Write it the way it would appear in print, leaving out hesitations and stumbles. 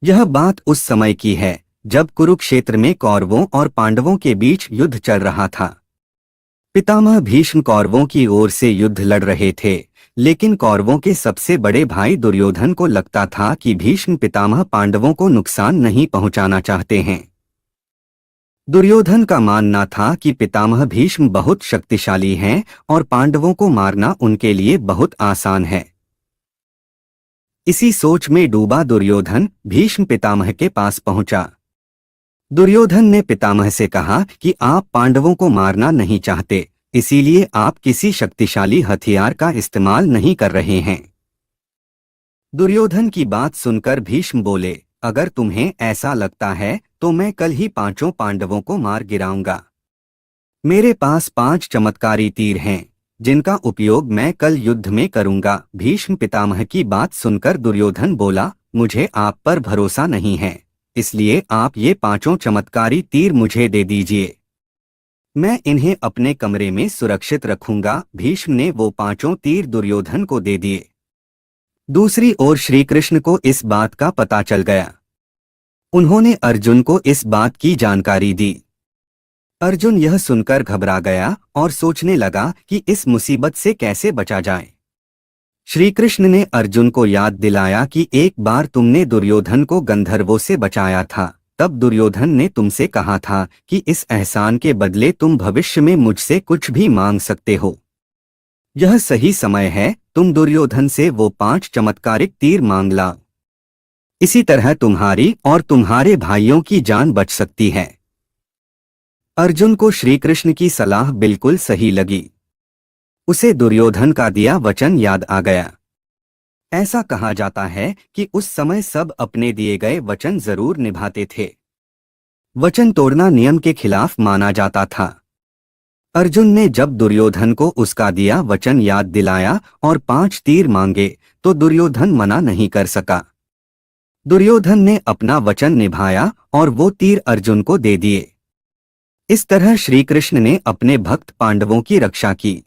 यह बात उस समय की है जब कुरुक्षेत्र में कौरवों और पांडवों के बीच युद्ध चल रहा था। पितामह भीष्म कौरवों की ओर से युद्ध लड़ रहे थे, लेकिन कौरवों के सबसे बड़े भाई दुर्योधन को लगता था कि भीष्म पितामह पांडवों को नुकसान नहीं पहुंचाना चाहते हैं। दुर्योधन का मानना था कि पितामह भीष्म बहुत शक्तिशाली हैं और पांडवों को मारना उनके लिए बहुत आसान है। इसी सोच में डूबा दुर्योधन भीष्म पितामह के पास पहुंचा। दुर्योधन ने पितामह से कहा कि आप पांडवों को मारना नहीं चाहते, इसीलिए आप किसी शक्तिशाली हथियार का इस्तेमाल नहीं कर रहे हैं। दुर्योधन की बात सुनकर भीष्म बोले, अगर तुम्हें ऐसा लगता है तो मैं कल ही 5 पांडवों को मार गिराऊंगा। मेरे पास 5 चमत्कारी तीर हैं, जिनका उपयोग मैं कल युद्ध में करूंगा। भीष्म पितामह की बात सुनकर दुर्योधन बोला, मुझे आप पर भरोसा नहीं है, इसलिए आप ये 5 चमत्कारी तीर मुझे दे दीजिए। मैं इन्हें अपने कमरे में सुरक्षित रखूंगा। भीष्म ने वो 5 तीर दुर्योधन को दे दिए। दूसरी ओर श्री कृष्ण को इस बात का पता चल गया। उन्होंने अर्जुन को इस बात की जानकारी दी। अर्जुन यह सुनकर घबरा गया और सोचने लगा कि इस मुसीबत से कैसे बचा जाए। श्री कृष्ण ने अर्जुन को याद दिलाया कि एक बार तुमने दुर्योधन को गंधर्वों से बचाया था। तब दुर्योधन ने तुमसे कहा था कि इस एहसान के बदले तुम भविष्य में मुझसे कुछ भी मांग सकते हो। यह सही समय है, तुम दुर्योधन से वो 5 चमत्कारिक तीर मांग लाओ। इसी तरह तुम्हारी और तुम्हारे भाइयों की जान बच सकती है। अर्जुन को श्री कृष्ण की सलाह बिल्कुल सही लगी। उसे दुर्योधन का दिया वचन याद आ गया। ऐसा कहा जाता है कि उस समय सब अपने दिए गए वचन जरूर निभाते थे। वचन तोड़ना नियम के खिलाफ माना जाता था। अर्जुन ने जब दुर्योधन को उसका दिया वचन याद दिलाया और 5 तीर मांगे तो दुर्योधन मना नहीं कर सका। दुर्योधन ने अपना वचन निभाया और वो तीर अर्जुन को दे दिए। इस तरह श्री कृष्ण ने अपने भक्त पांडवों की रक्षा की।